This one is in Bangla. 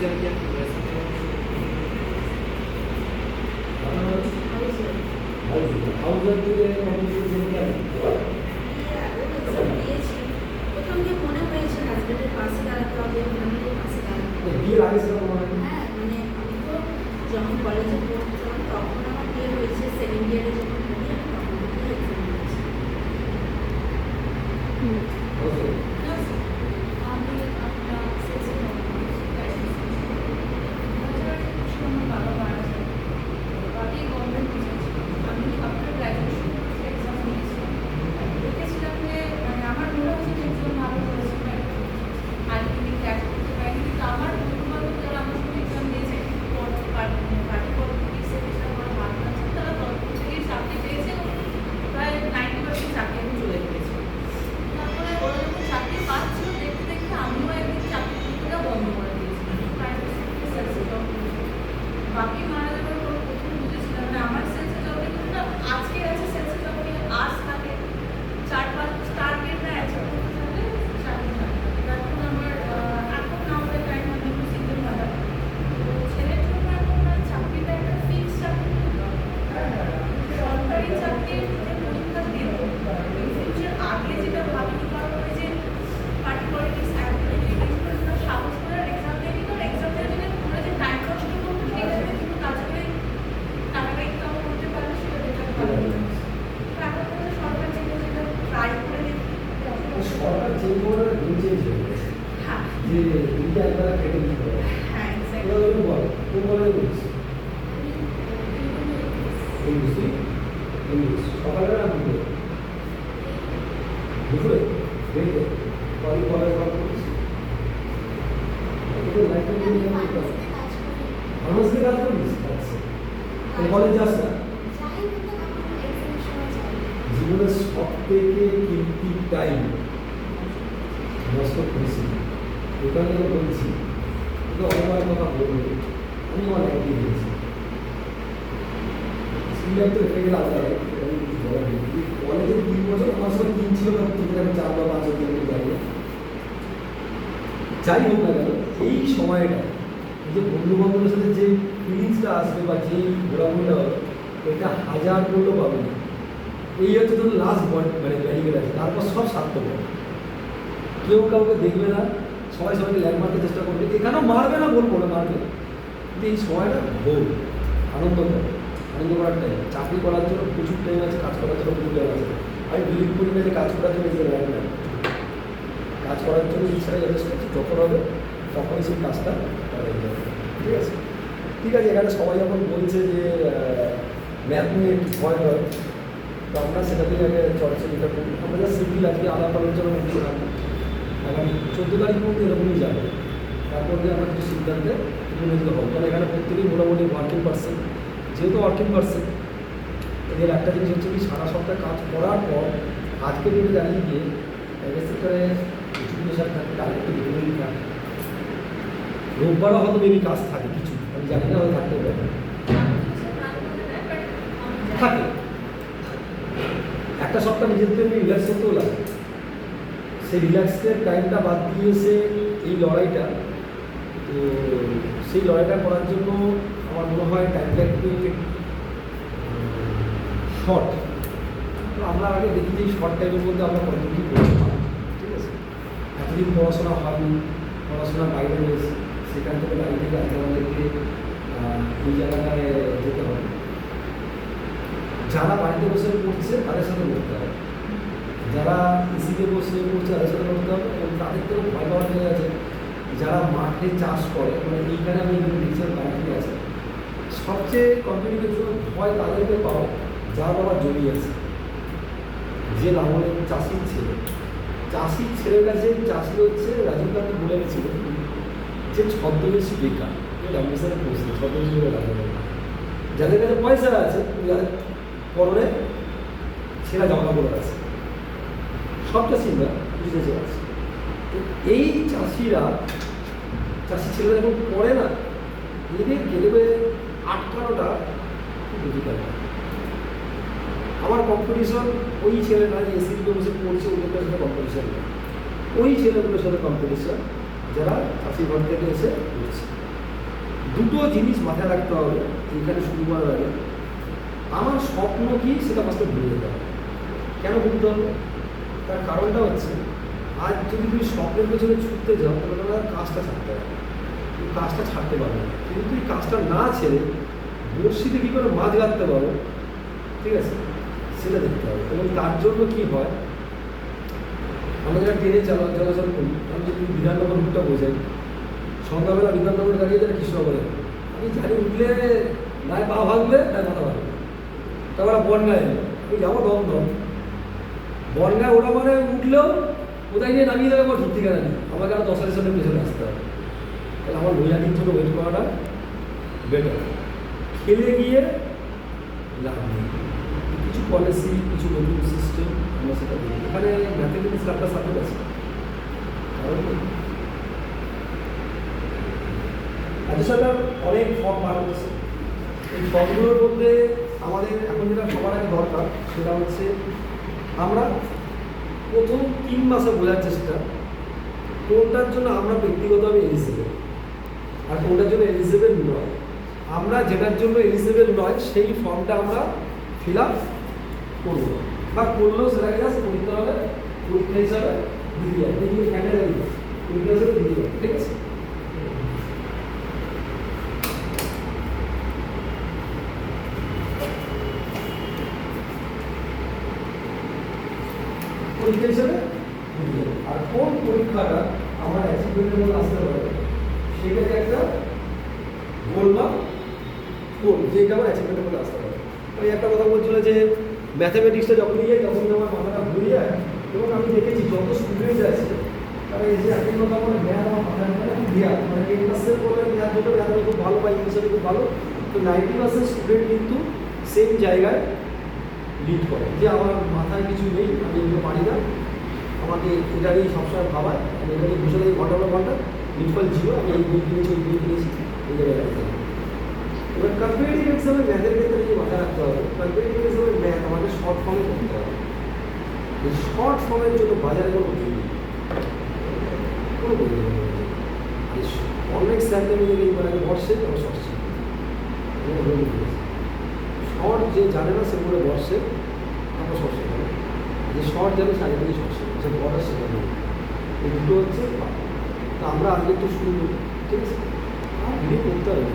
इधर क्या प्रोग्रेस হাউজার থেকে কম্পিটিশন কেন প্রথম যে মনে হয়েছে হাজবেন্ডের পাশে দাঁড়াতে হবে, ফ্যামিলির পাশে দাঁড়াতে হবে। বিয়ের আগে সেটা মনে হয় হ্যাঁ, মানে আমি তো যখন কলেজে পড়তাম তখন আমার বিয়ে হয়েছে, সেকেন্ড ইয়ারে যখন পড়ি আমি তখন থেকে এক্সাম দিয়েছি। আমি একটা সেলসে বাবা মারা যায়, বাকি গভর্নমেন্ট টিচার ছিল। আমি আফটার গ্র্যাজুয়েশন এক্সাম দিয়েছিলাম, দেখেছিলাম যে মানে আমার মনে হচ্ছে যে এক্সাম ভালো করেছিল, আলটিমেটলি ক্র্যাক করতে পারিনি। কিন্তু আমার বন্ধুবান্ধব যারা আমার সঙ্গে এক্সাম দিয়েছে পার্টি পলিটিক্সে চেষ্টা করে ভালো আছে, তারা তরফ থেকে চাকরি পেয়েছে, প্রায় 90% চাকরি এখন চলে গিয়েছে। তারপরে ওরা যখন চাকরি পাচ্ছিল দেখতে দেখতে আমিও একদিন চাকরি করতে বন্ধ করে দিয়েছিলাম, প্রাইভেট সেক্টরে সেলসে জব করেছি। বাকি মারা যাওয়ার পর প্রথম বুঝেছিলাম মানে আমার সেলসে জবে কিন্তু না আজকে আছে সেলসে জবে আজ থাকে 4-5 টার্গেট না অ্যাচিভ করতে থাকলে চাকরি হয়। এখন আমার এখন আমাদের টাইম আমি একটু সিঙ্গেল মাদার, তো ছেলের জন্য এখন না চাকরিটা একটা ফিক্স চাকরি সরকারি চাকরির যে পরীক্ষা দেব ফিউচার আগে যেটা ভাবিনি, কারণ ওই যে পার্টি পলিটিক্স এগুলো সাহস করে এক্সাম দিয়ে নিত, এক্সাম দিয়ে দিলে তোমরা যে টাইম নষ্ট করবো ঠিক আছে, কিন্তু তাছাড়া টাকাটা ইনকাম করতে পারলে সেটা বেটার ভালো। এখন কিন্তু সরকার যেটা যেটা ট্রাই করে দেখি সরকার চেঞ্জ করার দিন চেঞ্জ হয়ে গেছে হ্যাঁ যে দিনটা একবার কেটে দিতে হবে হ্যাঁ এবার ওই বল কোন বলে বলছি ইংলিশ সকালে না দুপুরে দেখবে কলেজ কলেজ সব করছি লাইফে মানুষকে কাজ করিস আচ্ছা কলেজ যাস না জীবনের সব থেকে কিমতি টাইম নষ্ট করেছি ওখানে বলছি কিন্তু অনেক কথা বলবো আমি আমার একদিন দিয়েছি স্কুলে তো রেখে গেলে আলাদা কলেজে 3 বছর আমার সঙ্গে 3 ছিল না, তোদের আমি 4 বা 5 বছর যাই যাই হোক না কেন এই সময়টা এই যে বন্ধু বান্ধবের সাথে যে ফিলিংসটা আসবে বা যে ঘোরাঘুরিটা হবে এটা হাজার করলেও পাবে না। এই হচ্ছে ধরুন লাস্ট মানে ব্যারিকেড আছে, তারপর সব সার্থক হবে। কেউ কাউকে দেখবে না, সবাই সবাইকে ল্যান্ড মারতে চেষ্টা করবে, এখানেও মারবে না বলবো না মারবে, কিন্তু এই সময়টা ভোর আনন্দ করে আনন্দ করার টাইম। চাকরি করার জন্য প্রচুর টাইম আছে, কাজ করার জন্য প্রচুর টাইম আছে। আমি বিলিভ করি না যে কাজ করার জন্য ইজ রাইট টাইম। কাজ করার জন্য ইচ্ছাটা যথেষ্ট আছে, যখন হবে তখনই সেই কাজটা করা যাবে। ঠিক আছে ঠিক আছে এখানে সবাই যখন বলছে যে ম্যাথ নিয়ে একটু ভয় হয়, তো আমরা সেটা থেকে আগে চর্চা যেটা করি, আমরা যা সিম্পল আজকে আলাপ আলোচনা করছিলাম আগামী 14 তারিখ পর্যন্ত এরকমই যাবে। তারপর দিয়ে আমরা কিছু সিদ্ধান্তে উপনীত হব, কারণ এখানে প্রত্যেকেই মোটামুটি ওয়ার্কিং পার্সন, যেহেতু ওয়ার্কিং পার্সন এদের একটা জিনিস হচ্ছে কি সারা সপ্তাহ কাজ করার পর আজকে ডেটে দাঁড়িয়ে গিয়ে প্রাইভেট সেক্টরে কিছু প্রেশার থাকে, তার একটু বেরোই থাকে, রোববারও হয়তো মেবি কাজ থাকে কিছু, আমি জানি না হয়তো থাকতে পারে থাকে। একটা সপ্তাহ নিজের থেকে রিল্যাক্স করতেও লাগে, সেই রিল্যাক্সের টাইমটা বাদ দিয়ে এসে এই লড়াইটা, তো সেই লড়াইটা করার জন্য আমার মনে হয় টাইমটা একটু শর্ট। তো আমরা আগে দেখি যে এই শর্ট টাইমের মধ্যে আমরা কত কী করতে পারি। ঠিক আছে এতদিন পড়াশোনা হয়নি, পড়াশোনার বাইরে রয়েছে, সেখান থেকে বাড়ি থেকে আজকে আমাদেরকে এই জায়গাটায় যেতে হবে। যারা বাড়িতে বসে পড়ছে তাদের সাথে পড়তে হবে, যারা ইসিতে বসে পড়ছে তাদের সাথে পড়তে হবে, এবং তাদের থেকেও ভয় পাওয়া হয়ে গেছে যারা মাঠে চাষ করে, মানে এইখানে আমি নিজের বাড়িতে আছে সবচেয়ে কম্পিটিটিভ ভয় তাদেরকে পাওয়া যার বাবার জমি আছে, যে লাঙলের চাষির ছেলে। চাষির ছেলের কাছে চাষি হচ্ছে রাজীব গান্ধী বলে গেছিল যে ছদ্মবেশী বেকার, ডাব্লিউএসের প্রশ্ন ছদ্মবেশী বেকার যাদের কাছে পয়সা আছে, যাদের পরনে ছেঁড়া জামা কাপড় আছে, সব চাষিরা বুঝতে আছে। তো এই চাষিরা চাষি ছেলেরা যখন পড়ে না, এদের গেলে আটকানোটা খুব ডিফিকাল্ট। আমার কম্পিটিশন ওই ছেলেরা যে এসিতে বসে পড়ছে ওদের সাথে কম্পিটিশন নেই, ওই ছেলেগুলোর সাথে কম্পিটিশন যারা চাষি ঘর থেকে এসে পড়ছে। দুটো জিনিস মাথায় রাখতে হবে এইখানে শুরু করার আগে। আমার স্বপ্ন কি সেটা ফার্স্টে ভুলে যেতে হবে। কেন ভুলতে হবে? তার কারণটা হচ্ছে, আজ যদি তুমি স্বপ্নের পেছনে ছুটতে যাও তাহলে তোমার আর কাজটা ছাড়তে হবে, তুমি কাজটা ছাড়তে পারবে না। কিন্তু তুমি কাজটা না ছেড়ে বড়শিতে কী করে মাছ গাঁথতে পারো, ঠিক আছে, সেটা দেখতে হবে। এবং তার জন্য কী হয়, আমরা যারা ট্রেনে চলাচল করি, আমি যদি বিধাননগর রুটটা বোঝাই, সন্ধ্যাবেলা বিধাননগর দাঁড়িয়ে যারা কৃষ্ণনগরে, আমি জানি উঠলে নয় পা ভাঙবে নয় মাথা ভাঙবে। তারপরে বনগায় এলো, আমি যাবো দম বনগায়, ওটা মানে উঠলেও কোথায় গিয়ে নামিয়ে দেবে আমার ঠিক ঠিকানা নেই, আমাকে আরও 10 স্টেশনের পেছনে আসতে হবে। তাহলে আমার নৈয়াটির জন্য ওয়েট করাটা বেটার। খেলে গিয়ে লাভ নেই। কিছু পলিসি, কিছু নতুন সিস্টেম আমরা সেটা দেখি। এখানে ম্যাথমেটিক্স একটা সাবজেক্ট আছে, কারণ আচ্ছা সেটা অনেক ফর্ম বার হচ্ছে। এই ফর্মগুলোর মধ্যে আমাদের এখন যেটা সবার আগে দরকার সেটা হচ্ছে, আমরা প্রথম 3 মাসে বোঝার চেষ্টা কোনটার জন্য আমরা ব্যক্তিগতভাবে এলিজিবল আর কোনটার জন্য এলিজিবল নয়। আমরা যেটার জন্য এলিজিবল নয় সেই ফর্মটা আমরা ফিল আপ করবো, বা করলেও সেটাকে জাস্ট পরীক্ষা হবে, পরীক্ষা হিসাবে দিয়ে যায়, দিয়ে ক্যান্ডেল পরীক্ষা হিসাবে দিয়ে যায়, ঠিক আছে। পরীক্ষা হিসাবে দিয়ে যাবে। আর কোন পরীক্ষাটা আমার অ্যাচিভমেন্টের মধ্যে আসতে পারে সেটাকে একটা বললাম কোন যেটা আমার অ্যাচিভমেন্টের মধ্যে আসতে পারে। আমি একটা কথা বলছিল যে ম্যাথামেটিক্সটা যখনই যাই তখনই আমার মাথাটা ঘুরে যায়, এবং আমি দেখেছি যত স্টুডেন্ট আছে তারা এই যে একই কথা আমার ম্যাথ আমার মাথায় ম্যাথ মানে 10% করলে ম্যাথ দুটো ম্যাথ আমি খুব ভালো পাই, ইংলিশে খুব ভালো, তো 90% স্টুডেন্ট কিন্তু সেম জায়গায় লিড করে যে আমার মাথায় কিছু নেই, আমি এগুলো পারি না, আমাকে এটা নিয়ে সবসময় ভাবায়, আমি এটা নিয়ে বসে থাকি ঘন্টা লিটফল জিরো, আমি এই বই কিনেছি ওই বই কিনেছি, এই জায়গায় রাখতে হবে। এবার কম্পিটিটিভ এক্সামে ম্যাথের ক্ষেত্রে কি মাথায় রাখতে হবে, কম্পিটিটিভ এক্সামে ম্যাথ আমাকে শর্ট ফর্মে করতে হবে। এই শর্ট ফর্মের জন্য বাজারে কোনো বই নেই, কোনো বই নেই। অনেক স্যারদের মধ্যে এইবার আগে বর্ষে আমার শর্ট ছিল, শর্ট যে জানে না সেগুলো বর্ষে আমার শর্ট শেখাবে, যে শর্ট জানে সে আগে থেকে শর্ট শেখাবে, সে বর্ডার শেখাবে। এই দুটো হচ্ছে, তা আমরা আজকে একটু শুরু করি, ঠিক আছে, আর ভিডিও করতে হবে।